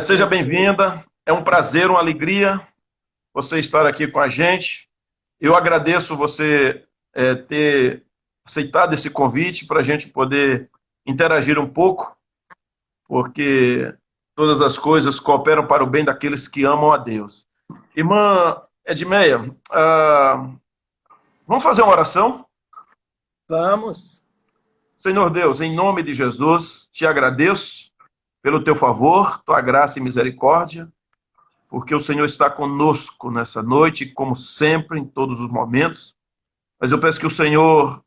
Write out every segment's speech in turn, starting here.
Seja bem-vinda. É um prazer, uma alegria você estar aqui com a gente. Eu agradeço você ter aceitado esse convite para a gente poder interagir um pouco, porque todas as coisas cooperam para o bem daqueles que amam a Deus. Irmã Edmeia, vamos fazer uma oração? Vamos. Senhor Deus, em nome de Jesus, te agradeço pelo teu favor, tua graça e misericórdia, porque o Senhor está conosco nessa noite, como sempre, em todos os momentos. Mas eu peço que o Senhor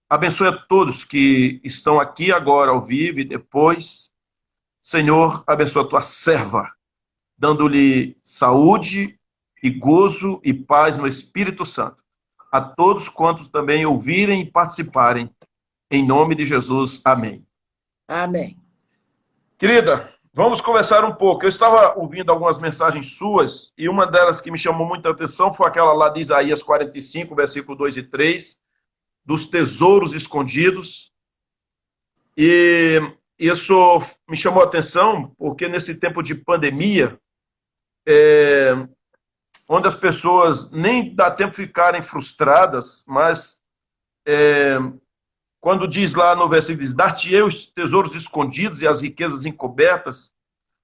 abençoe a todos que estão aqui agora ao vivo e depois. Senhor, abençoa a tua serva, dando-lhe saúde e gozo e paz no Espírito Santo. A todos quantos também ouvirem e participarem, em nome de Jesus. Amém. Amém. Querida, vamos conversar um pouco. Eu estava ouvindo algumas mensagens suas e uma delas que me chamou muita atenção foi aquela lá de Isaías 45, versículo 2 e 3, dos tesouros escondidos. E isso me chamou a atenção porque nesse tempo de pandemia, onde as pessoas nem dá tempo de ficarem frustradas, mas quando diz lá no versículo, diz, dar-te-ei os tesouros escondidos e as riquezas encobertas,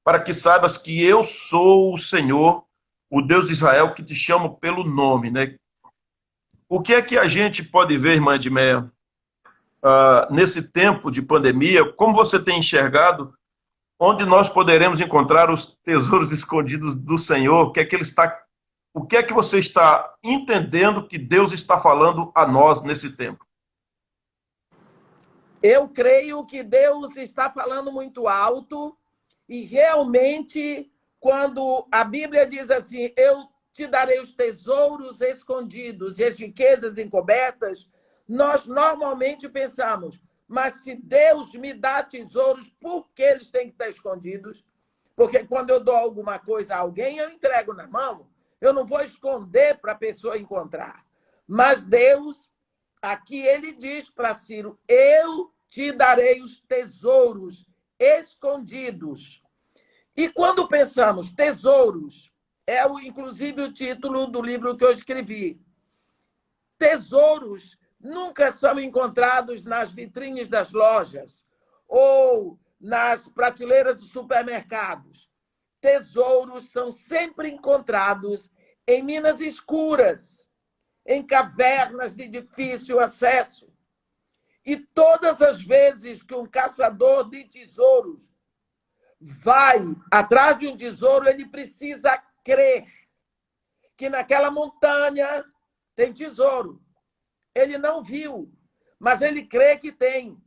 para que saibas que eu sou o Senhor, o Deus de Israel, que te chamo pelo nome, né? O que é que a gente pode ver, irmã Edmeia, nesse tempo de pandemia? Como você tem enxergado onde nós poderemos encontrar os tesouros escondidos do Senhor? O que é que você está entendendo que Deus está falando a nós nesse tempo? Eu creio que Deus está falando muito alto e realmente, quando a Bíblia diz assim, eu te darei os tesouros escondidos e as riquezas encobertas, nós normalmente pensamos, mas se Deus me dá tesouros, por que eles têm que estar escondidos? Porque quando eu dou alguma coisa a alguém, eu entrego na mão. Eu não vou esconder para a pessoa encontrar. Mas Deus, aqui ele diz para Ciro, eu te darei os tesouros escondidos. E quando pensamos tesouros, inclusive o título do livro que eu escrevi. Tesouros nunca são encontrados nas vitrines das lojas ou nas prateleiras dos supermercados. Tesouros são sempre encontrados em minas escuras, em cavernas de difícil acesso. E todas as vezes que um caçador de tesouros vai atrás de um tesouro, ele precisa crer que naquela montanha tem tesouro. Ele não viu, mas ele crê que tem.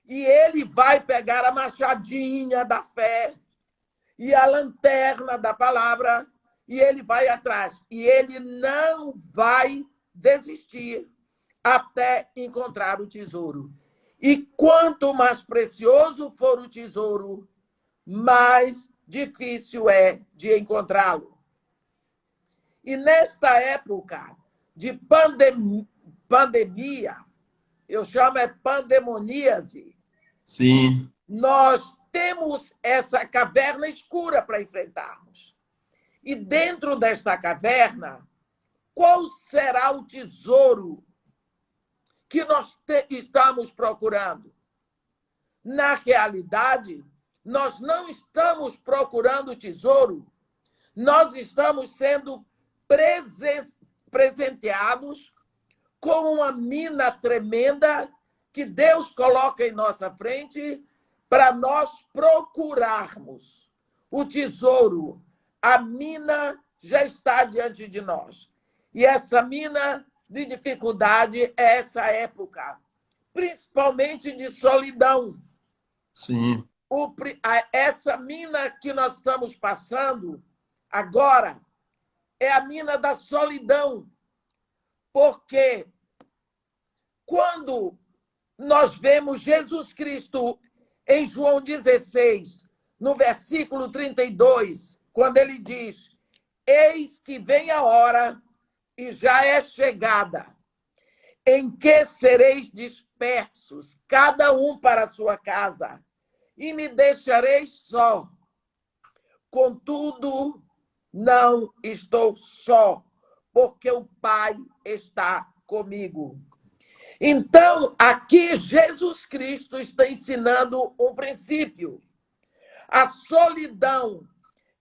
E ele vai pegar a machadinha da fé e a lanterna da palavra e ele vai atrás. E ele não vai desistir até encontrar o tesouro. E quanto mais precioso for o tesouro, mais difícil é de encontrá-lo. E nesta época de pandemia, eu chamo pandemoníase, Sim. nós temos essa caverna escura para enfrentarmos. E dentro desta caverna, qual será o tesouro que nós estamos procurando? Na realidade, nós não estamos procurando tesouro, nós estamos sendo presenteados com uma mina tremenda que Deus coloca em nossa frente para nós procurarmos o tesouro. A mina já está diante de nós. E essa mina de dificuldade é essa época, principalmente de solidão. Sim. Essa mina que nós estamos passando agora é a mina da solidão. Porque quando nós vemos Jesus Cristo em João 16, no versículo 32, quando ele diz, eis que vem a hora e já é chegada, em que sereis dispersos, cada um para a sua casa, e me deixareis só. Contudo, não estou só, porque o Pai está comigo. Então, aqui Jesus Cristo está ensinando um princípio. A solidão,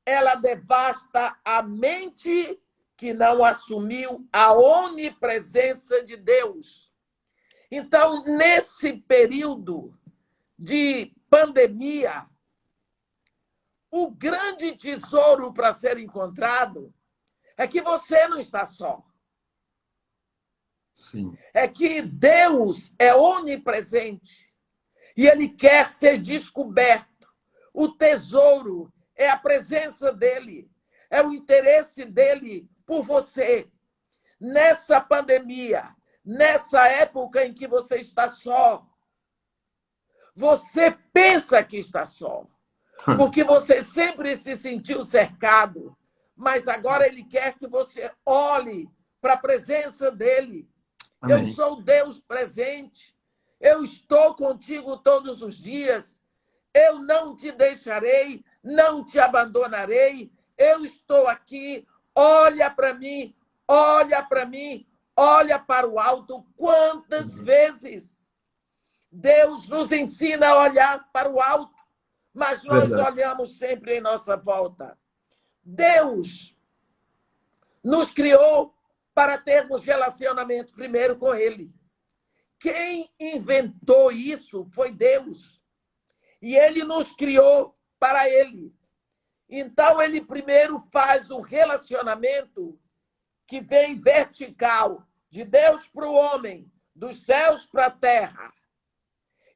ela devasta a mente que não assumiu a onipresença de Deus. Então, nesse período de pandemia, o grande tesouro para ser encontrado é que você não está só. Sim. É que Deus é onipresente e Ele quer ser descoberto. O tesouro é a presença dEle, é o interesse dEle por você. Nessa pandemia, nessa época em que você está só, você pensa que está só, porque você sempre se sentiu cercado, mas agora Ele quer que você olhe para a presença dEle. Amém. Eu sou Deus presente, eu estou contigo todos os dias, eu não te deixarei, não te abandonarei, eu estou aqui, olha para mim, olha para mim, olha para o alto. Quantas vezes Deus nos ensina a olhar para o alto, mas nós olhamos sempre em nossa volta. Deus nos criou para termos relacionamento primeiro com Ele. Quem inventou isso foi Deus. E Ele nos criou para Ele. Então, Ele primeiro faz um relacionamento que vem vertical, de Deus para o homem, dos céus para a terra.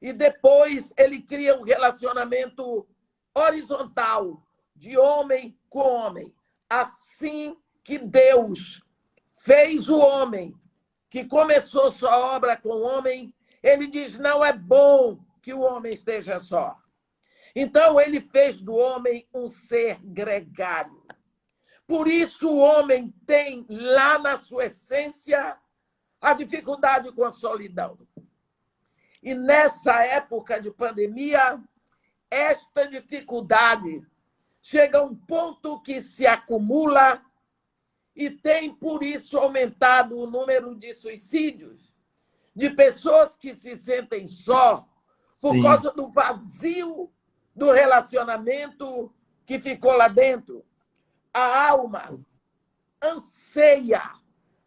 E depois Ele cria um relacionamento horizontal, de homem com homem. Assim que Deus fez o homem, que começou sua obra com o homem, Ele diz, não é bom que o homem esteja só. Então, Ele fez do homem um ser gregário. Por isso, o homem tem lá na sua essência a dificuldade com a solidão. E nessa época de pandemia, esta dificuldade chega a um ponto que se acumula e tem, por isso, aumentado o número de suicídios, de pessoas que se sentem só por causa do vazio do relacionamento que ficou lá dentro. A alma anseia,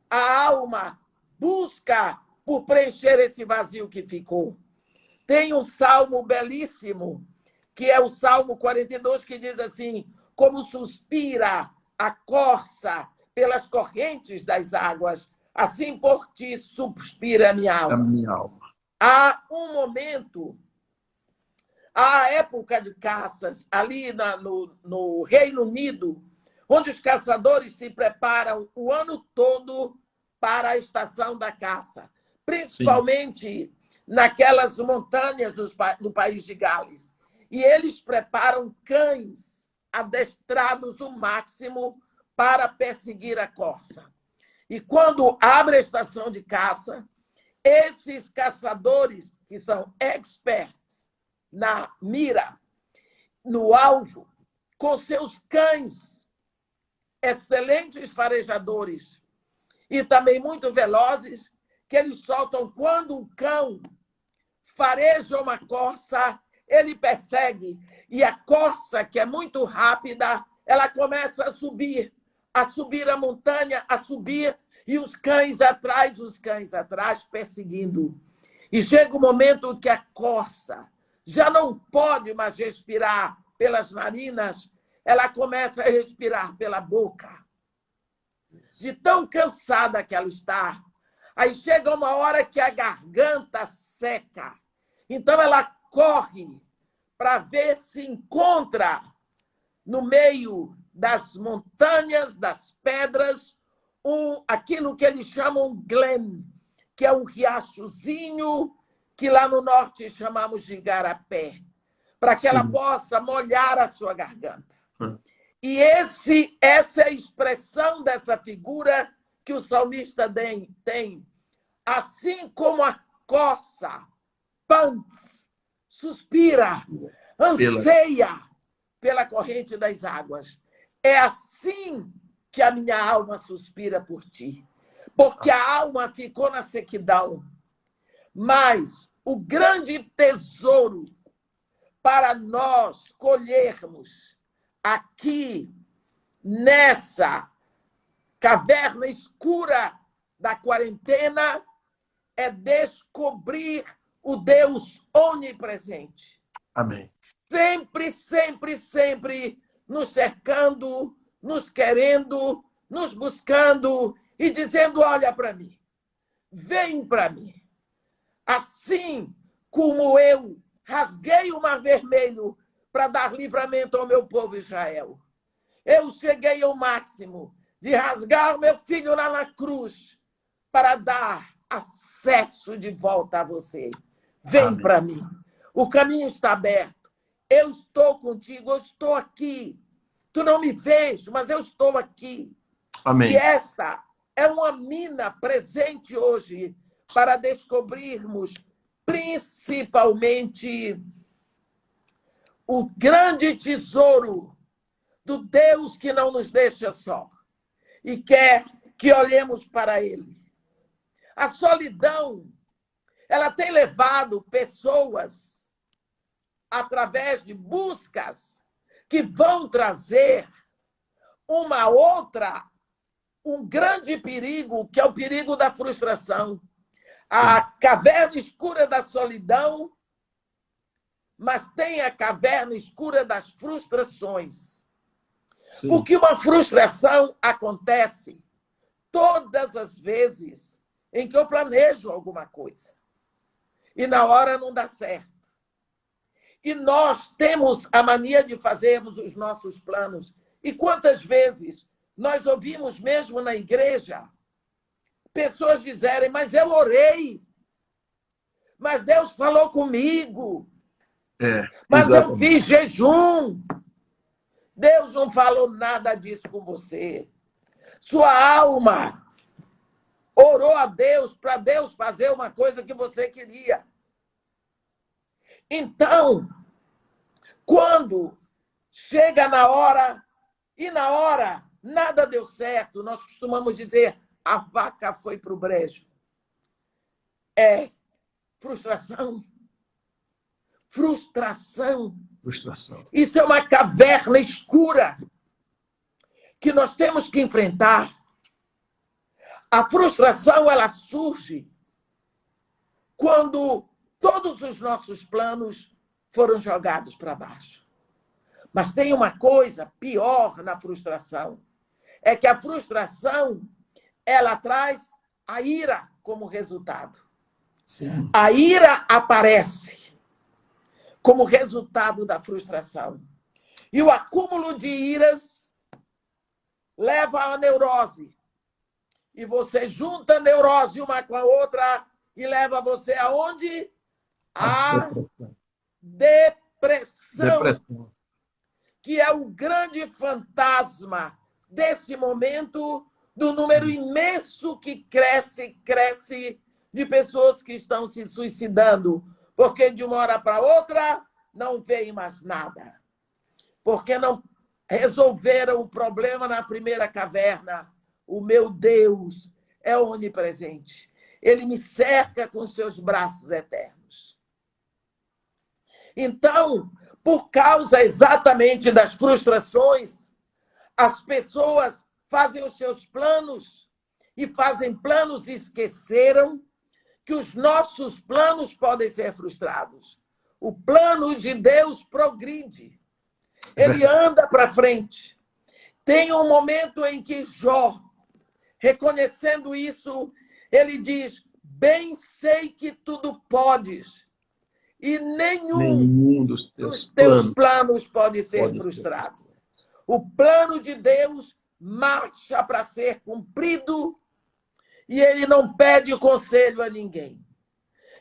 a alma busca por preencher esse vazio que ficou. Tem um salmo belíssimo, que é o Salmo 42, que diz assim, como suspira a corça pelas correntes das águas, assim por ti suspira a minha alma. A minha alma. Há um momento, a época de caças, ali no Reino Unido, onde os caçadores se preparam o ano todo para a estação da caça, principalmente naquelas montanhas do país de Gales. E eles preparam cães adestrados o máximo para perseguir a corça. E quando abre a estação de caça, esses caçadores, que são experts na mira, no alvo, com seus cães, excelentes farejadores e também muito velozes, que eles soltam quando um cão fareja uma corça, ele persegue, e a corça, que é muito rápida, ela começa a subir a montanha, a subir, e os cães atrás, perseguindo. E chega o momento que a corça já não pode mais respirar pelas narinas, ela começa a respirar pela boca. De tão cansada que ela está. Aí chega uma hora que a garganta seca. Então ela corre para ver se encontra no meio das montanhas, das pedras, aquilo que eles chamam glen, que é um riachozinho que lá no norte chamamos de igarapé, para que ela possa molhar a sua garganta. E essa é a expressão dessa figura que o salmista tem. Assim como a corça, pants, suspira, anseia pela corrente das águas. É assim que a minha alma suspira por ti, porque a alma ficou na sequidão. Mas o grande tesouro para nós colhermos aqui, nessa caverna escura da quarentena, é descobrir o Deus onipresente. Amém. Sempre, sempre, sempre nos cercando, nos querendo, nos buscando e dizendo: olha para mim, vem para mim. Assim como eu rasguei o Mar Vermelho para dar livramento ao meu povo Israel, eu cheguei ao máximo de rasgar o meu filho lá na cruz para dar acesso de volta a você. Vem para mim. O caminho está aberto. Eu estou contigo, eu estou aqui. Tu não me vês, mas eu estou aqui. Amém. E esta é uma mina presente hoje para descobrirmos principalmente o grande tesouro do Deus que não nos deixa só e quer que olhemos para Ele. A solidão, ela tem levado pessoas através de buscas que vão trazer um grande perigo, que é o perigo da frustração. A caverna escura da solidão, mas tem a caverna escura das frustrações. Sim. Porque uma frustração acontece todas as vezes em que eu planejo alguma coisa e na hora não dá certo. E nós temos a mania de fazermos os nossos planos. E quantas vezes nós ouvimos mesmo na igreja pessoas dizerem: mas eu orei, mas Deus falou comigo, mas exatamente. Eu fiz jejum. Deus não falou nada disso com você. Sua alma orou a Deus para Deus fazer uma coisa que você queria. Então, quando chega na hora, e na hora nada deu certo, nós costumamos dizer: a vaca foi para o brejo. É frustração. Frustração. Frustração. Isso é uma caverna escura que nós temos que enfrentar. A frustração, ela surge quando todos os nossos planos foram jogados para baixo. Mas tem uma coisa pior na frustração. É que a frustração, ela traz a ira como resultado. Sim. A ira aparece como resultado da frustração. E o acúmulo de iras leva à neurose. E você junta a neurose uma com a outra e leva você aonde? A depressão. Que é o grande fantasma desse momento, do número imenso que cresce de pessoas que estão se suicidando, porque de uma hora para outra não veem mais nada. Porque não resolveram o problema na primeira caverna. O meu Deus é onipresente. Ele me cerca com seus braços eternos. Então, por causa exatamente das frustrações, as pessoas fazem os seus planos e fazem planos e esqueceram que os nossos planos podem ser frustrados. O plano de Deus progride. Ele anda para frente. Tem um momento em que Jó, reconhecendo isso, ele diz: bem sei que tudo podes, e nenhum dos teus planos pode ser frustrado. O plano de Deus marcha para ser cumprido e ele não pede conselho a ninguém.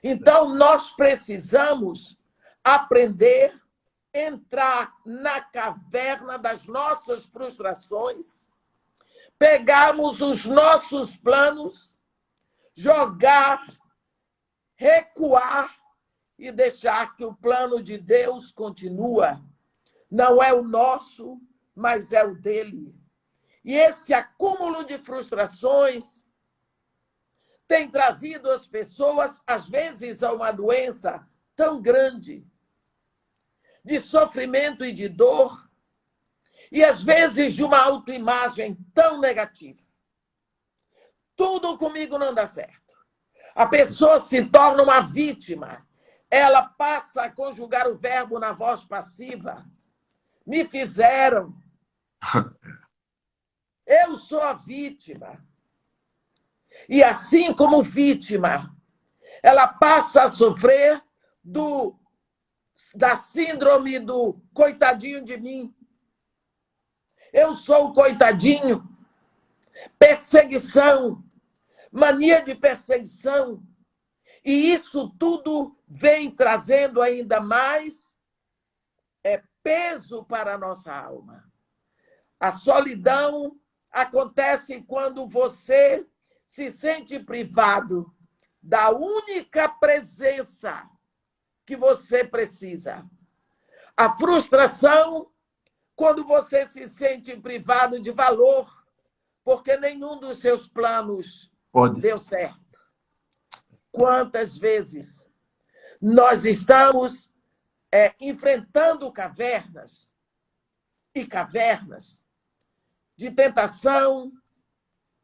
Então, nós precisamos aprender, entrar na caverna das nossas frustrações, pegarmos os nossos planos, jogar, recuar e deixar que o plano de Deus continua não é o nosso, mas é o dele. E esse acúmulo de frustrações tem trazido as pessoas, às vezes, a uma doença tão grande, de sofrimento e de dor, e às vezes de uma autoimagem tão negativa. Tudo comigo não dá certo. A pessoa se torna uma vítima. Ela passa a conjugar o verbo na voz passiva. Me fizeram. Eu sou a vítima. E assim como vítima, ela passa a sofrer da síndrome do coitadinho de mim. Eu sou o coitadinho. Perseguição, mania de perseguição. E isso tudo vem trazendo ainda mais peso para a nossa alma. A solidão acontece quando você se sente privado da única presença que você precisa. A frustração, quando você se sente privado de valor, porque nenhum dos seus planos deu certo. Quantas vezes nós estamos enfrentando cavernas e cavernas de tentação,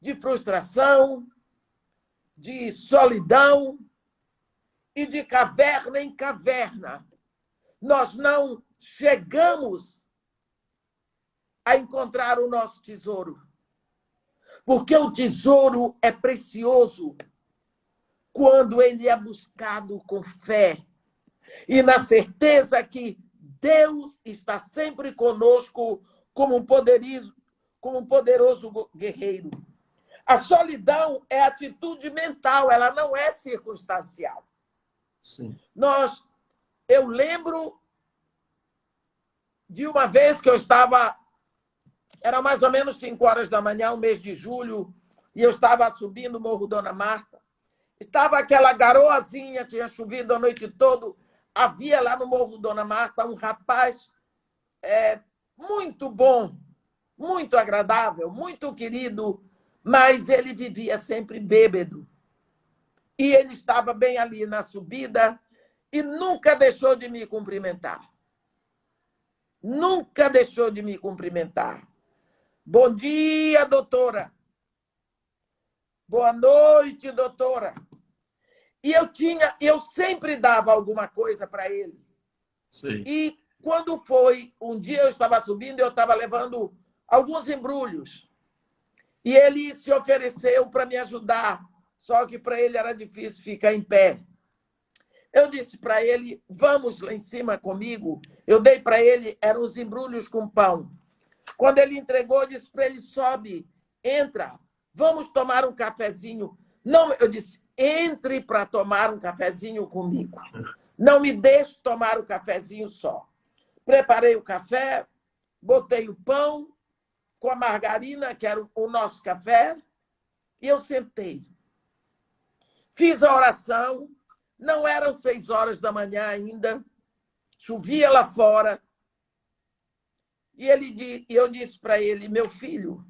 de frustração, de solidão, e de caverna em caverna. Nós não chegamos a encontrar o nosso tesouro. Porque o tesouro é precioso quando ele é buscado com fé e na certeza que Deus está sempre conosco como um poderoso guerreiro. A solidão é atitude mental, ela não é circunstancial. Sim. Eu lembro de uma vez que eu estava, era mais ou menos 5 horas da manhã, um mês de julho, e eu estava subindo o Morro Dona Marta. Estava aquela garoazinha, tinha chovido a noite toda. Havia lá no Morro Dona Marta um rapaz muito bom, muito agradável, muito querido, mas ele vivia sempre bêbado. E ele estava bem ali na subida e nunca deixou de me cumprimentar. Nunca deixou de me cumprimentar. Bom dia, doutora. Boa noite, doutora. E eu sempre dava alguma coisa para ele. Sim. E quando foi, um dia eu estava subindo, eu estava levando alguns embrulhos. E ele se ofereceu para me ajudar, só que para ele era difícil ficar em pé. Eu disse para ele, vamos lá em cima comigo. Eu dei para ele, eram os embrulhos com pão. Quando ele entregou, eu disse para ele, sobe, entra, vamos tomar um cafezinho. Não, eu disse, entre para tomar um cafezinho comigo. Não me deixe tomar o cafezinho só. Preparei o café, botei o pão com a margarina, que era o nosso café, e eu sentei. Fiz a oração, não eram 6 horas da manhã ainda, chovia lá fora. E eu disse para ele, meu filho,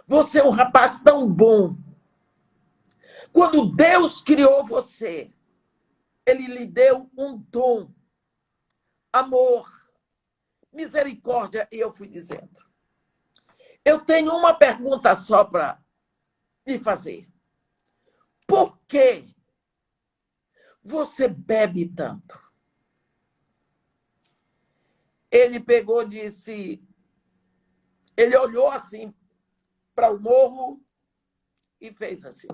você é um rapaz tão bom. Quando Deus criou você, ele lhe deu um dom, amor, misericórdia, e eu fui dizendo. Eu tenho uma pergunta só para lhe fazer. Por que você bebe tanto? Ele pegou e disse... Ele olhou assim para o morro e fez assim.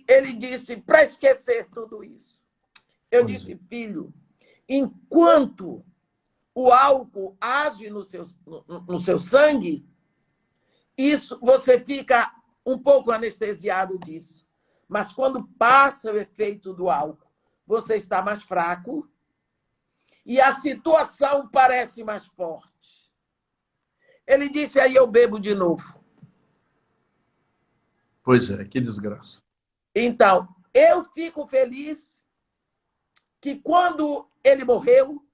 Ele disse, para esquecer tudo isso. Eu disse, filho, enquanto o álcool age no seu sangue, isso você fica um pouco anestesiado disso. Mas quando passa o efeito do álcool, você está mais fraco e a situação parece mais forte. Ele disse, aí eu bebo de novo. Pois é, que desgraça. Então, eu fico feliz que quando ele morreu,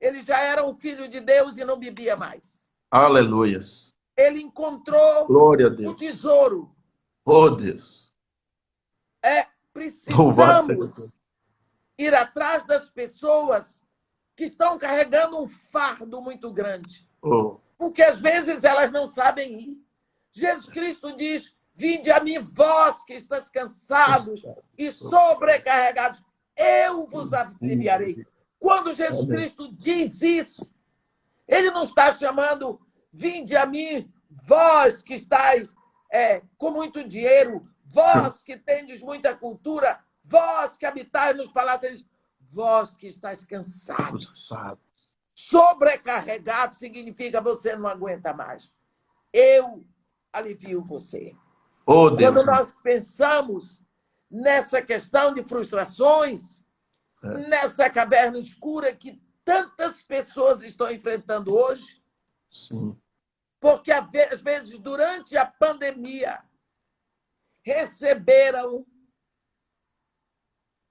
ele já era um filho de Deus e não bebia mais. Aleluias. Ele encontrou Glória a o Deus. tesouro. Oh, Deus. Louvado seja Deus. Precisamos ir atrás das pessoas que estão carregando um fardo muito grande. Oh. Porque às vezes elas não sabem ir. Jesus Cristo diz: vinde a mim, vós que estáis cansados e sobrecarregados, eu vos aliviarei. Quando Jesus Cristo diz isso, ele não está chamando: vinde a mim, vós que estáis com muito dinheiro, vós que tendes muita cultura, vós que habitais nos palácios, vós que estáis cansados. Sobrecarregado significa você não aguenta mais. Eu alivio você. Oh, Deus. Quando nós pensamos nessa questão de frustrações, nessa caverna escura que tantas pessoas estão enfrentando hoje, sim, porque às vezes durante a pandemia receberam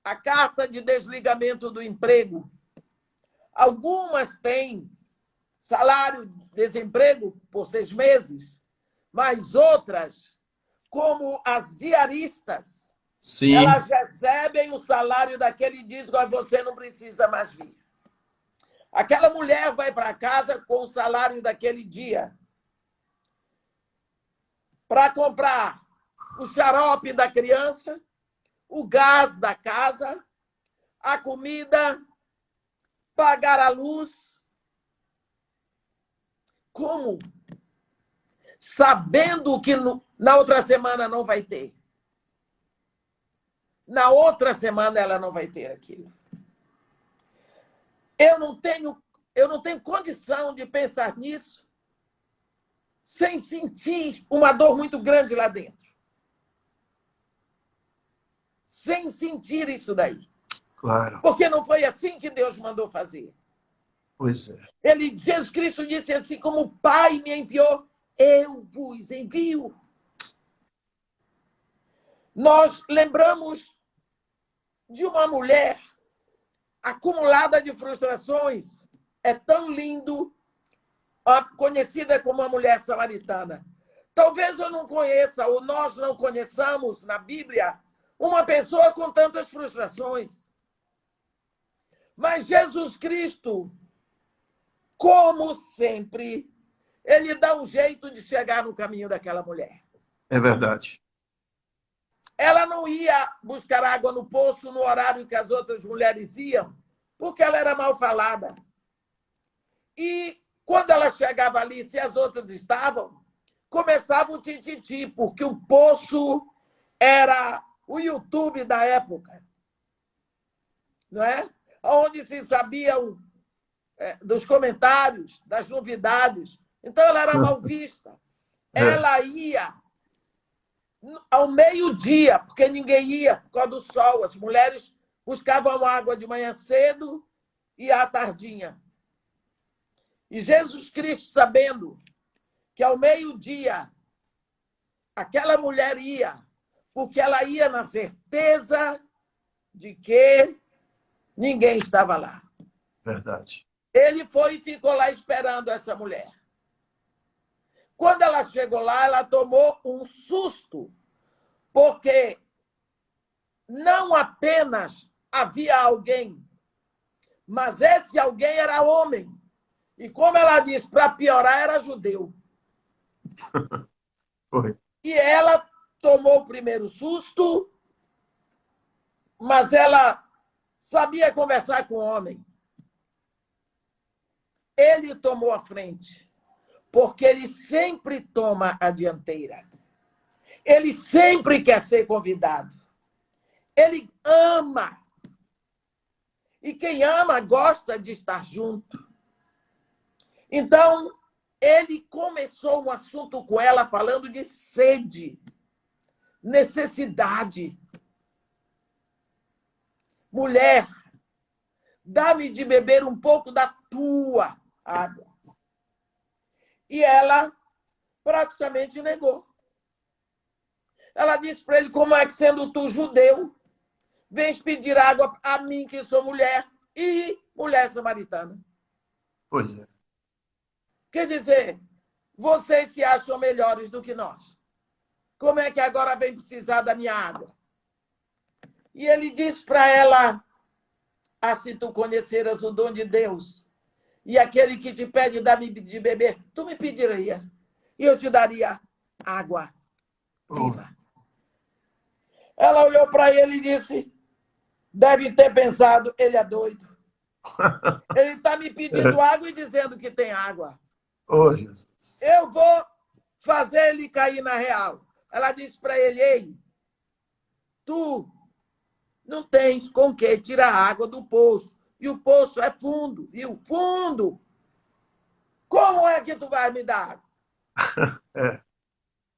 a carta de desligamento do emprego. Algumas têm salário-desemprego por 6 meses, mas outras, como as diaristas, sim, elas recebem o salário daquele e dizem: você não precisa mais vir. Aquela mulher vai para casa com o salário daquele dia para comprar o xarope da criança, o gás da casa, a comida, pagar a luz. Como? Sabendo que na outra semana não vai ter. Na outra semana ela não vai ter aquilo. Eu não tenho condição de pensar nisso sem sentir uma dor muito grande lá dentro. Sem sentir isso daí. claro. Porque não foi assim que Deus mandou fazer. Pois é. Jesus Cristo disse assim: como o Pai me enviou, eu vos envio. Nós lembramos de uma mulher acumulada de frustrações. É tão lindo, conhecida como a mulher samaritana. Talvez eu não conheça, ou nós não conheçamos na Bíblia, uma pessoa com tantas frustrações. Mas Jesus Cristo, como sempre, ele dá um jeito de chegar no caminho daquela mulher. É verdade. Ela não ia buscar água no poço no horário que as outras mulheres iam, porque ela era mal falada. E quando ela chegava ali, se as outras estavam, começava o tititi, porque o poço era o YouTube da época, não é? Onde se sabiam dos comentários, das novidades. Então, ela era mal vista. Ela ia ao meio-dia, porque ninguém ia por causa do sol. As mulheres buscavam água de manhã cedo e à tardinha. E Jesus Cristo, sabendo que ao meio-dia aquela mulher ia, porque ela ia na certeza de que ninguém estava lá. Verdade. Ele foi e ficou lá esperando essa mulher. Quando ela chegou lá, ela tomou um susto, porque não apenas havia alguém, mas esse alguém era homem. E como ela disse, para piorar, era judeu. Foi. E ela tomou o primeiro susto, mas ela sabia conversar com o homem. Ele tomou a frente, porque ele sempre toma a dianteira. Ele sempre quer ser convidado. Ele ama. E quem ama gosta de estar junto. Então, ele começou um assunto com ela falando de sede, necessidade. Mulher, dá-me de beber um pouco da tua água. E ela praticamente negou. Ela disse para ele: como é que, sendo tu judeu, vens pedir água a mim, que sou mulher, e mulher samaritana. Pois é. Quer dizer, vocês se acham melhores do que nós. Como é que agora vem precisar da minha água? E ele diz para ela: ah, se tu conheceras o dom de Deus, e aquele que te pede dar-me de beber, tu me pedirias, e eu te daria água viva. Ela olhou para ele e disse: deve ter pensado, ele é doido. Ele está me pedindo água e dizendo que tem água. Oh, Jesus. Eu vou fazer ele cair na real. Ela disse para ele: ei, tu não tens com que tirar a água do poço. E o poço é fundo, viu? Fundo. Como é que tu vai me dar água?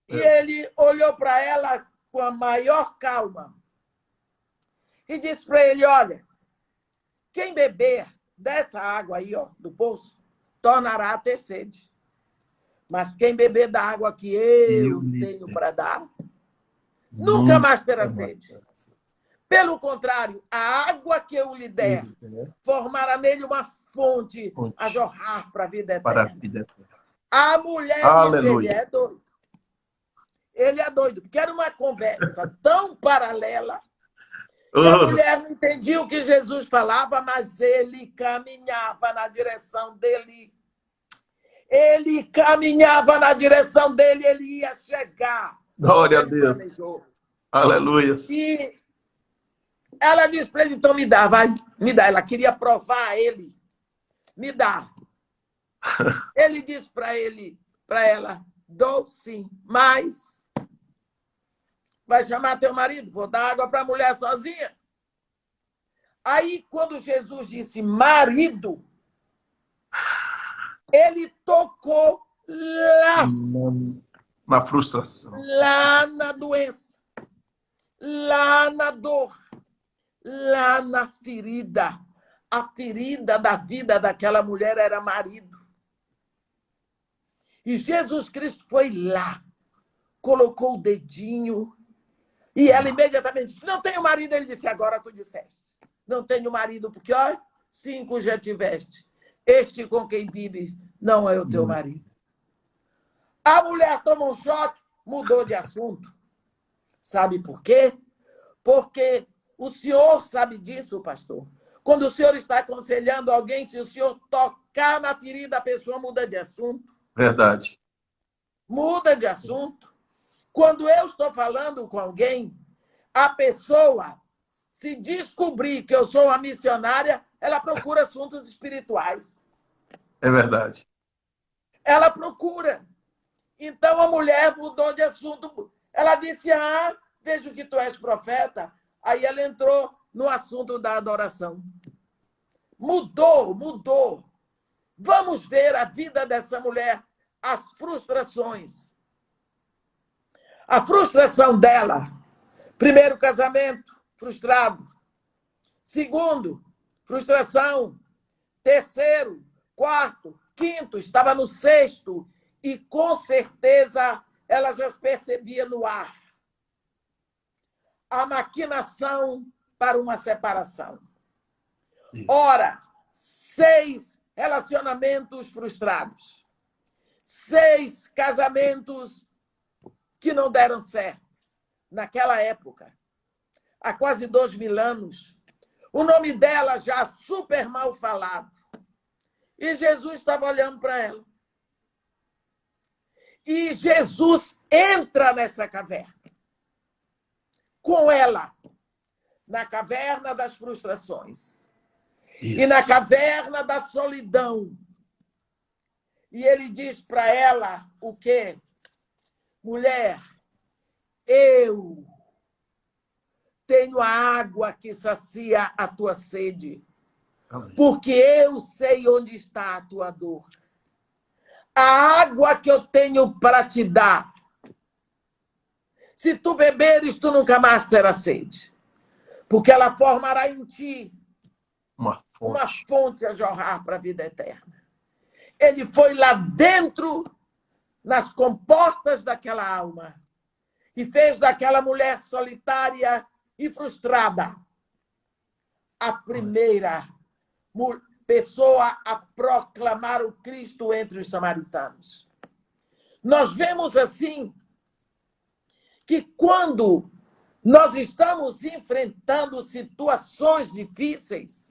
E ele olhou para ela com a maior calma e disse para ele: olha, quem beber dessa água aí, ó, do poço, tornará a ter sede. Mas quem beber da água que eu tenho para dar, nunca mais terá sede. Pelo contrário, a água que eu lhe der formará nele uma fonte a jorrar para a vida eterna. A mulher disse: ele é doido. Ele é doido, porque era uma conversa tão paralela. E a mulher não entendia o que Jesus falava, mas ele caminhava na direção dele. Ele caminhava na direção dele, ele ia chegar. Glória a Deus. Planejou. Aleluia. E ela disse para ele: então me dá, vai, me dá. Ela queria provar a ele. Me dá. Ele disse para ela: dou sim, mas vai chamar teu marido, vou dar água para a mulher sozinha. Aí, quando Jesus disse marido, ele tocou lá. Na frustração. Lá na doença. Lá na dor. Lá na ferida. A ferida da vida daquela mulher era marido. E Jesus Cristo foi lá, colocou o dedinho, e ela imediatamente disse: não tenho marido. Ele disse: agora tu disseste. Não tenho marido, porque, ó, 5 já tiveste. Este com quem vive não é o teu marido. A mulher tomou um choque, mudou de assunto. Sabe por quê? Porque o senhor sabe disso, pastor. Quando o senhor está aconselhando alguém, se o senhor tocar na ferida, a pessoa muda de assunto. Verdade. Muda de assunto. Quando eu estou falando com alguém, a pessoa, se descobrir que eu sou uma missionária, ela procura assuntos espirituais. É verdade. Ela procura. Então a mulher mudou de assunto. Ela disse: ah, vejo que tu és profeta. Aí ela entrou no assunto da adoração. Mudou. Vamos ver a vida dessa mulher, as frustrações. A frustração dela. Primeiro, casamento frustrado. Segundo, frustração. Terceiro, quarto, quinto, estava no sexto. E, com certeza, ela já percebia no ar a maquinação para uma separação. Isso. Ora, 6 relacionamentos frustrados. 6 casamentos que não deram certo. Naquela época, há quase 2000 anos, o nome dela já super mal falado. E Jesus estava olhando para ela. E Jesus entra nessa caverna. Com ela. Na caverna das frustrações. Isso. E na caverna da solidão. E ele diz para ela o quê? Mulher, eu tenho a água que sacia a tua sede. Amém. Porque eu sei onde está a tua dor. A água que eu tenho para te dar. Se tu beberes, tu nunca mais terás sede. Porque ela formará em ti uma fonte a jorrar para a vida eterna. Ele foi lá dentro, nas comportas daquela alma, e fez daquela mulher solitária e frustrada a primeira pessoa a proclamar o Cristo entre os samaritanos. Nós vemos assim que quando nós estamos enfrentando situações difíceis,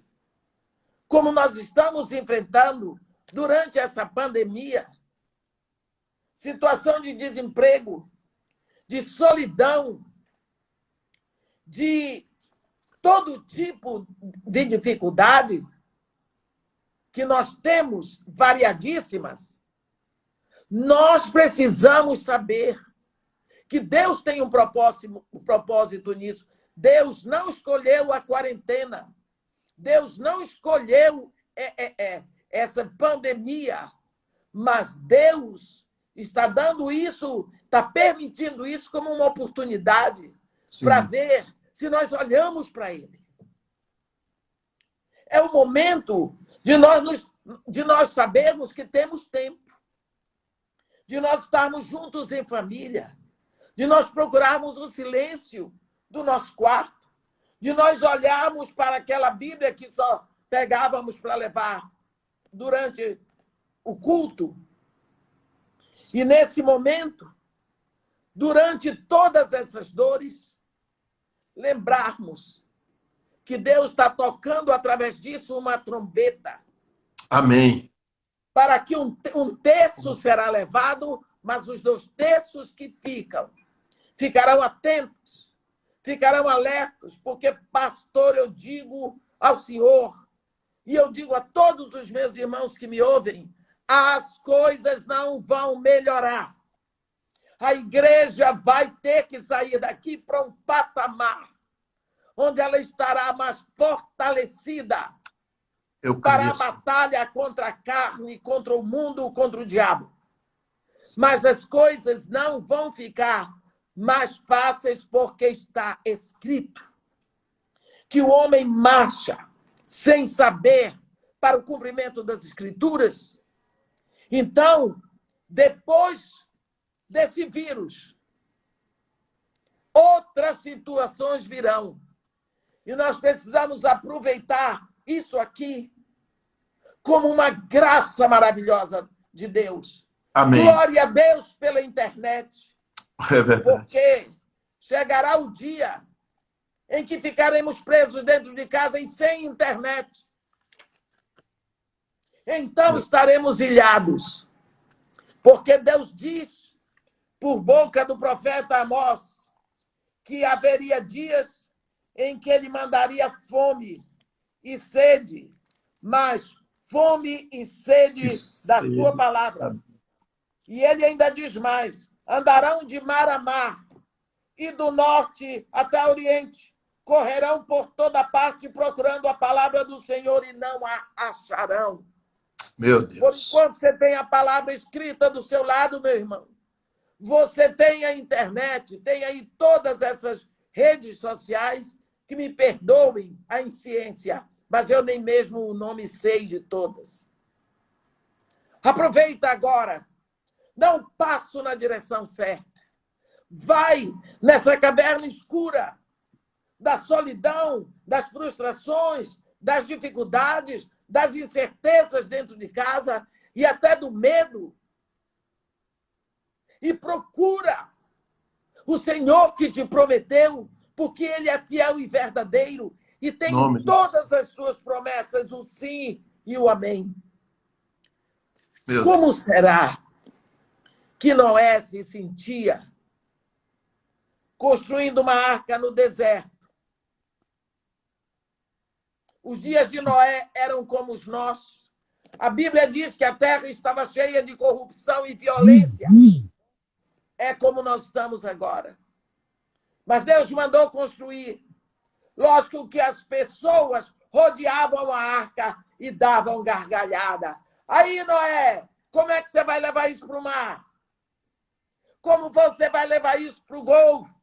como nós estamos enfrentando durante essa pandemia, situação de desemprego, de solidão, de todo tipo de dificuldade que nós temos, variadíssimas, nós precisamos saber que Deus tem um propósito nisso. Deus não escolheu a quarentena. Deus não escolheu essa pandemia, mas Deus está dando isso, está permitindo isso como uma oportunidade para ver se nós olhamos para Ele. É o momento de nós sabermos que temos tempo, de nós estarmos juntos em família, de nós procurarmos o silêncio do nosso quarto, de nós olharmos para aquela Bíblia que só pegávamos para levar durante o culto. E nesse momento, durante todas essas dores, lembrarmos que Deus está tocando através disso uma trombeta. Amém. Para que um terço será levado, mas os 2 terços que ficarão atentos, ficarão alertos, porque, pastor, eu digo ao Senhor, e eu digo a todos os meus irmãos que me ouvem, as coisas não vão melhorar. A igreja vai ter que sair daqui para um patamar onde ela estará mais fortalecida para a batalha contra a carne, contra o mundo, contra o diabo. Mas as coisas não vão ficar mais fáceis, porque está escrito que o homem marcha sem saber para o cumprimento das Escrituras. Então, depois desse vírus, outras situações virão. E nós precisamos aproveitar isso aqui como uma graça maravilhosa de Deus. Amém. Glória a Deus pela internet. É verdade. Porque chegará o dia em que ficaremos presos dentro de casa e sem internet. Então estaremos ilhados. Porque Deus diz, por boca do profeta Amós, que haveria dias em que ele mandaria fome e sede, mas fome e sede da sua palavra. E ele ainda diz mais, andarão de mar a mar, e do norte até o oriente, correrão por toda parte procurando a palavra do Senhor e não a acharão. Meu Deus. Por enquanto você tem a palavra escrita do seu lado, meu irmão, você tem a internet, tem aí todas essas redes sociais, que me perdoem a insciência, mas eu nem mesmo o nome sei de todas. Aproveita agora, dá um passo na direção certa. Vai nessa caverna escura da solidão, das frustrações, das dificuldades, das incertezas dentro de casa e até do medo. E procura o Senhor que te prometeu, porque Ele é fiel e verdadeiro e tem todas as suas promessas, o sim e o amém. Como será que Noé se sentia construindo uma arca no deserto? Os dias de Noé eram como os nossos. A Bíblia diz que a terra estava cheia de corrupção e violência. É como nós estamos agora. Mas Deus mandou construir. Lógico que as pessoas rodeavam a arca e davam gargalhada. Aí, Noé, como é que você vai levar isso para o mar? Como você vai levar isso para o Golfo?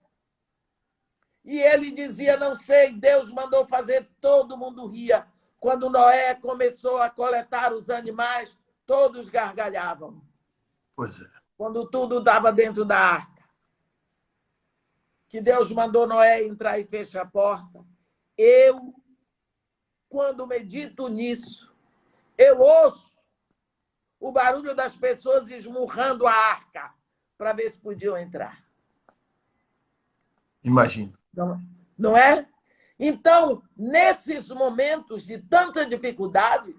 E ele dizia, não sei, Deus mandou fazer, todo mundo ria. Quando Noé começou a coletar os animais, todos gargalhavam. Pois é. Quando tudo estava dentro da arca. Que Deus mandou Noé entrar e fechar a porta. Eu quando medito nisso, eu ouço o barulho das pessoas esmurrando a arca para ver se podiam entrar. Imagino. Não é? Então, nesses momentos de tanta dificuldade,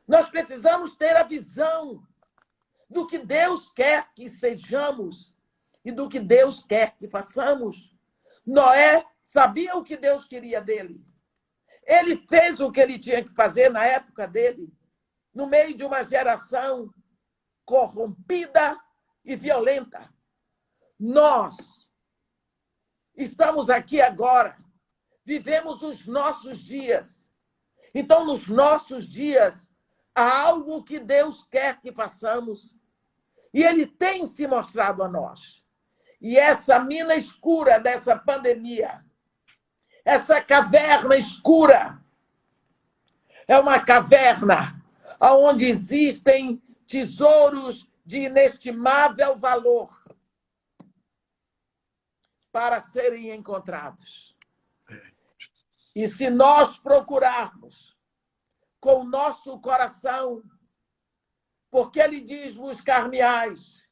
nós precisamos ter a visão do que Deus quer que sejamos e do que Deus quer que façamos. Noé sabia o que Deus queria dele. Ele fez o que ele tinha que fazer na época dele, no meio de uma geração corrompida e violenta. Nós estamos aqui agora, vivemos os nossos dias. Então, nos nossos dias, há algo que Deus quer que façamos e Ele tem se mostrado a nós. E essa mina escura dessa pandemia, essa caverna escura, é uma caverna onde existem tesouros de inestimável valor para serem encontrados. E se nós procurarmos com o nosso coração, porque ele diz, buscar-me-ás,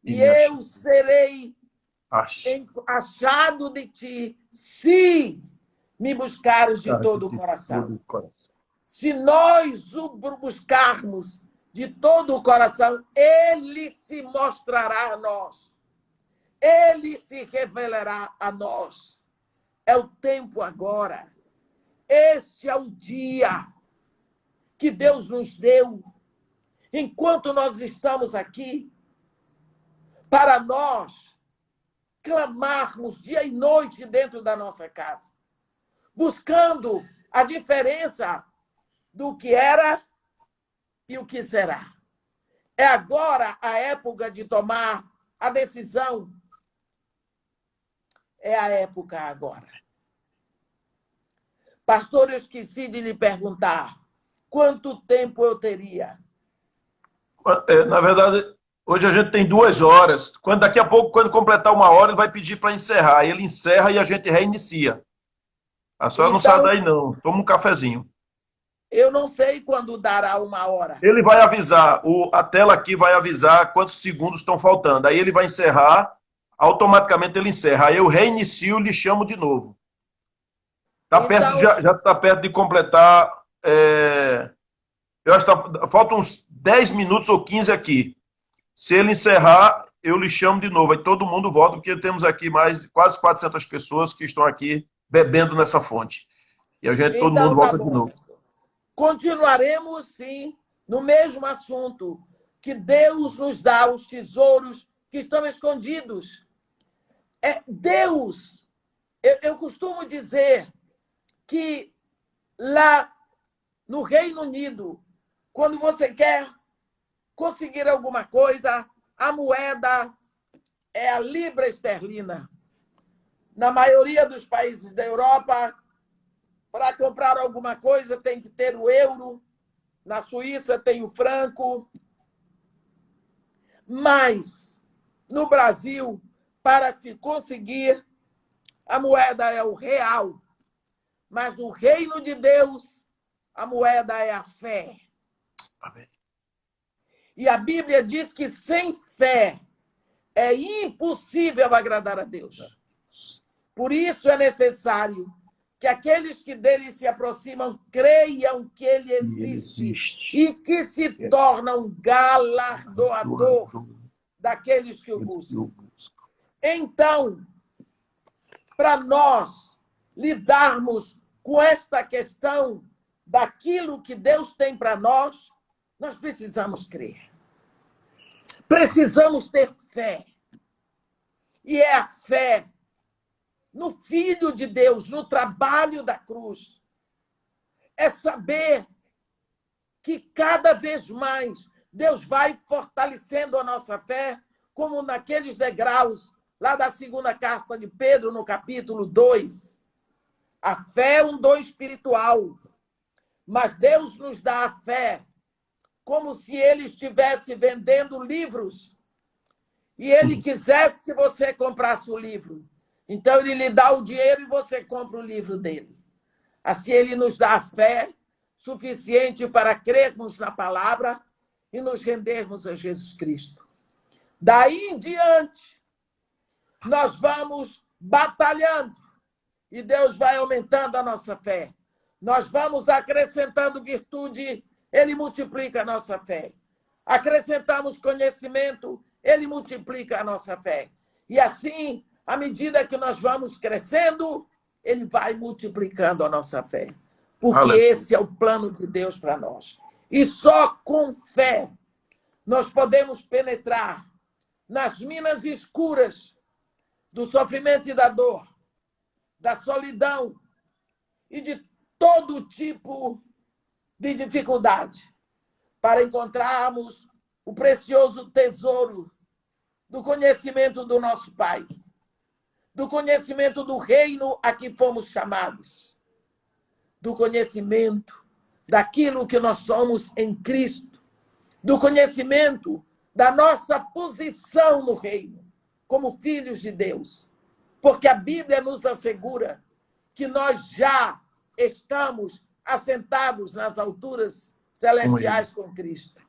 e eu serei achado de ti, se me buscares de todo o coração. Se nós o buscarmos de todo o coração, ele se mostrará a nós. Ele se revelará a nós. É o tempo agora. Este é o dia que Deus nos deu, enquanto nós estamos aqui, para nós clamarmos dia e noite dentro da nossa casa, buscando a diferença do que era e o que será. É agora a época de tomar a decisão. É a época agora. Pastor, eu esqueci de lhe perguntar quanto tempo eu teria. Na verdade, hoje a gente tem 2 horas. Daqui a pouco, quando completar 1 hora, ele vai pedir para encerrar. Ele encerra e a gente reinicia. A senhora não sai daí, não. Toma um cafezinho. Eu não sei quando dará 1 hora. Ele vai avisar, a tela aqui vai avisar quantos segundos estão faltando. Aí ele vai encerrar, automaticamente ele encerra. Aí eu reinicio e lhe chamo de novo. Já está perto de completar. Eu acho que faltam uns 10 minutos ou 15 aqui. Se ele encerrar, eu lhe chamo de novo. Aí todo mundo volta, porque temos aqui mais de quase 400 pessoas que estão aqui bebendo nessa fonte. E todo mundo volta de novo. Continuaremos, sim, no mesmo assunto, que Deus nos dá os tesouros que estão escondidos. Deus, eu costumo dizer que lá no Reino Unido, quando você quer conseguir alguma coisa, a moeda é a libra esterlina. Na maioria dos países da Europa, para comprar alguma coisa tem que ter o euro. Na Suíça tem o franco. Mas, no Brasil, para se conseguir, a moeda é o real. Mas no reino de Deus, a moeda é a fé. Amém. E a Bíblia diz que sem fé é impossível agradar a Deus. Por isso é necessário que aqueles que dele se aproximam creiam que ele existe e que se tornam galardoador daqueles que o buscam. Então, para nós lidarmos com esta questão daquilo que Deus tem para nós, nós precisamos crer. Precisamos ter fé. E é a fé no Filho de Deus, no trabalho da cruz. É saber que cada vez mais Deus vai fortalecendo a nossa fé, como naqueles degraus lá da 2ª carta de Pedro, no capítulo 2. A fé é um dom espiritual, mas Deus nos dá a fé como se ele estivesse vendendo livros e ele quisesse que você comprasse o livro. Então, ele lhe dá o dinheiro e você compra o livro dele. Assim, ele nos dá a fé suficiente para crermos na palavra e nos rendermos a Jesus Cristo. Daí em diante, nós vamos batalhando e Deus vai aumentando a nossa fé. Nós vamos acrescentando virtude, Ele multiplica a nossa fé. Acrescentamos conhecimento, Ele multiplica a nossa fé. E assim, à medida que nós vamos crescendo, Ele vai multiplicando a nossa fé. Porque Aleluia. esse é o plano de Deus para nós. E só com fé nós podemos penetrar nas minas escuras do sofrimento e da dor, da solidão e de todo tipo de dificuldade, para encontrarmos o precioso tesouro do conhecimento do nosso Pai, do conhecimento do reino a que fomos chamados, do conhecimento daquilo que nós somos em Cristo, do conhecimento da nossa posição no reino, como filhos de Deus. Porque a Bíblia nos assegura que nós já estamos assentados nas alturas celestiais com Cristo.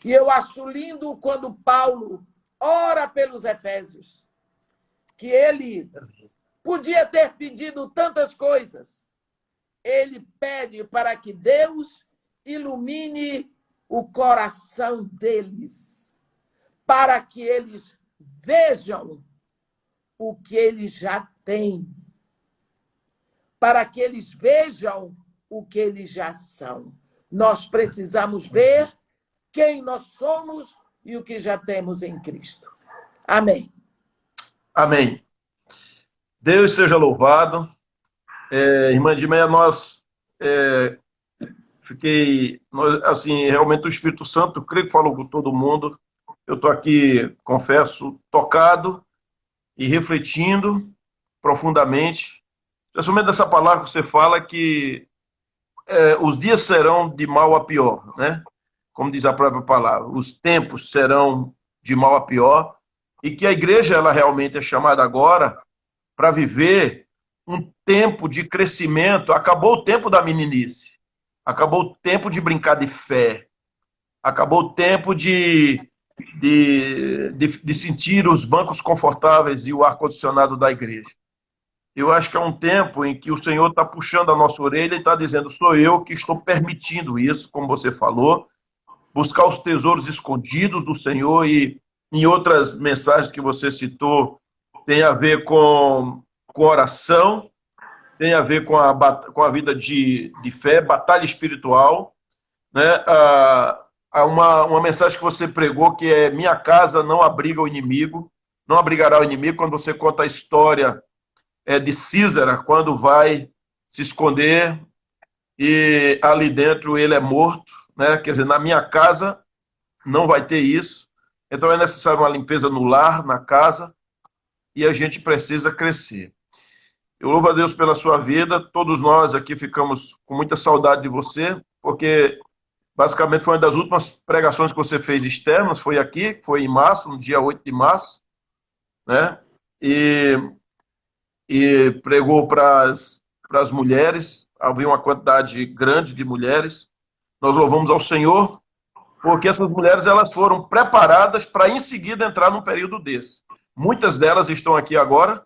E eu acho lindo quando Paulo ora pelos Efésios, que ele podia ter pedido tantas coisas. Ele pede para que Deus ilumine o coração deles, para que eles vejam o que eles já têm, para que eles vejam o que eles já são. Nós precisamos ver quem nós somos e o que já temos em Cristo. Amém. Amém. Deus seja louvado. Irmã Edmeia, assim, realmente o Espírito Santo, creio que falou com todo mundo. Eu estou aqui, confesso, tocado e refletindo profundamente, principalmente dessa palavra que você fala, que os dias serão de mal a pior, né? Como diz a própria palavra, os tempos serão de mal a pior, e que a igreja, ela realmente é chamada agora para viver um tempo de crescimento. Acabou o tempo da meninice, acabou o tempo de brincar de fé, acabou o tempo de sentir os bancos confortáveis e o ar-condicionado da igreja. Eu acho que é um tempo em que o Senhor está puxando a nossa orelha e está dizendo, sou eu que estou permitindo isso, como você falou, buscar os tesouros escondidos do Senhor. E em outras mensagens que você citou, tem a ver com oração, tem a ver com a vida de fé, batalha espiritual, né? Uma mensagem que você pregou, que é: minha casa não abriga o inimigo, não abrigará o inimigo, quando você conta a história de Císara, quando vai se esconder e ali dentro ele é morto, né? Quer dizer, na minha casa não vai ter isso. Então é necessário uma limpeza no lar, na casa, e a gente precisa crescer. Eu louvo a Deus pela sua vida. Todos nós aqui ficamos com muita saudade de você, porque basicamente foi uma das últimas pregações que você fez externas, foi aqui, foi em março, no dia 8 de março, né? E pregou para as mulheres. Havia uma quantidade grande de mulheres. Nós louvamos ao Senhor, porque essas mulheres, elas foram preparadas para em seguida entrar num período desse. Muitas delas estão aqui agora,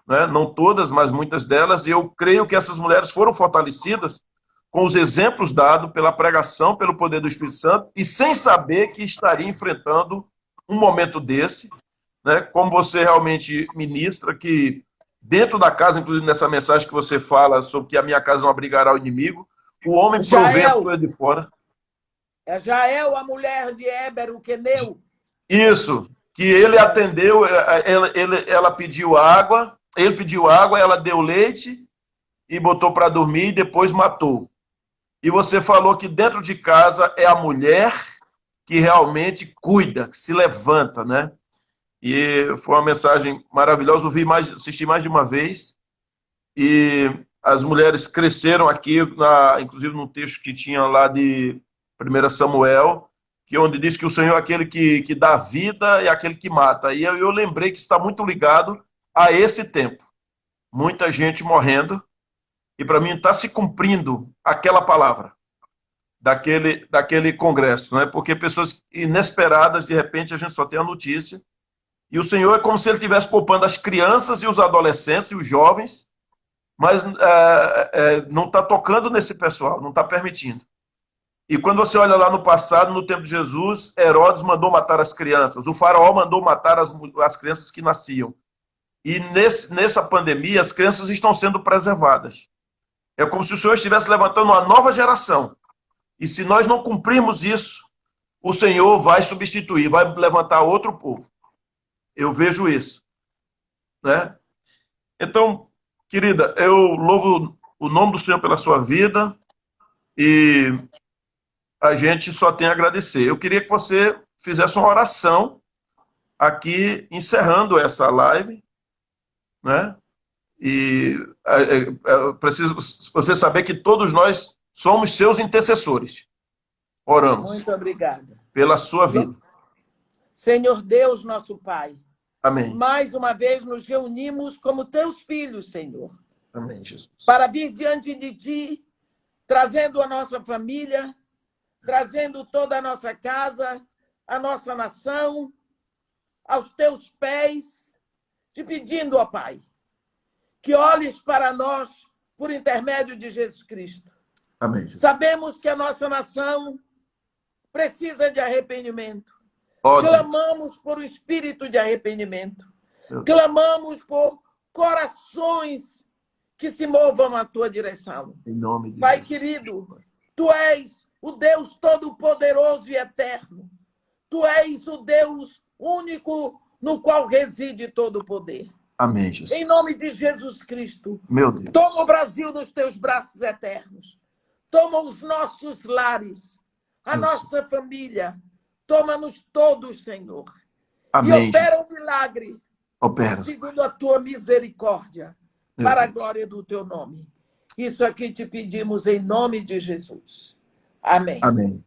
né? Não todas, mas muitas delas, e eu creio que essas mulheres foram fortalecidas com os exemplos dados pela pregação, pelo poder do Espírito Santo, e sem saber que estaria enfrentando um momento desse, né? Como você realmente ministra, que dentro da casa, inclusive nessa mensagem que você fala sobre que a minha casa não abrigará o inimigo, o homem provê a coisa de fora. É Jael, a mulher de Éber, o queneu. Isso, que ele atendeu, ela pediu água, ele pediu água, ela deu leite e botou para dormir e depois matou. E você falou que dentro de casa é a mulher que realmente cuida, que se levanta, né? E foi uma mensagem maravilhosa, assisti mais de uma vez, e as mulheres cresceram aqui, inclusive num texto que tinha lá de 1 Samuel, que onde diz que o Senhor é aquele que dá vida e aquele que mata. E eu lembrei que está muito ligado a esse tempo. Muita gente morrendo, e para mim está se cumprindo aquela palavra. daquele congresso, né? Porque pessoas inesperadas, de repente, a gente só tem a notícia. E o Senhor é como se ele estivesse poupando as crianças e os adolescentes e os jovens, mas não está tocando nesse pessoal, não está permitindo. E quando você olha lá no passado, no tempo de Jesus, Herodes mandou matar as crianças, o faraó mandou matar as crianças que nasciam. E nessa pandemia, as crianças estão sendo preservadas. É como se o Senhor estivesse levantando uma nova geração. E se nós não cumprirmos isso, o Senhor vai substituir, vai levantar outro povo. Eu vejo isso, né? Então, querida, eu louvo o nome do Senhor pela sua vida e a gente só tem a agradecer. Eu queria que você fizesse uma oração aqui, encerrando essa live, né? E preciso você saber que todos nós somos seus intercessores. Oramos. Muito obrigada. Pela sua vida. Senhor Deus, nosso Pai. Amém. Mais uma vez nos reunimos como teus filhos, Senhor. Amém, Jesus. Para vir diante de Ti, trazendo a nossa família, trazendo toda a nossa casa, a nossa nação, aos Teus pés, te pedindo, ó Pai, que olhes para nós por intermédio de Jesus Cristo. Amém, Jesus. Sabemos que a nossa nação precisa de arrependimento. Clamamos por um espírito de arrependimento. Clamamos por corações que se movam à tua direção. Em nome de Pai Jesus. querido, tu és o Deus todo-poderoso e eterno. Tu és o Deus único no qual reside todo o poder. Amém, Jesus. Em nome de Jesus Cristo, meu Deus, toma o Brasil nos teus braços eternos. Toma os nossos lares, a nossa família. Toma-nos todos, Senhor. Amém. E opera um milagre. Opera. Segundo a tua misericórdia, para a glória do teu nome. Isso aqui te pedimos em nome de Jesus. Amém. Amém.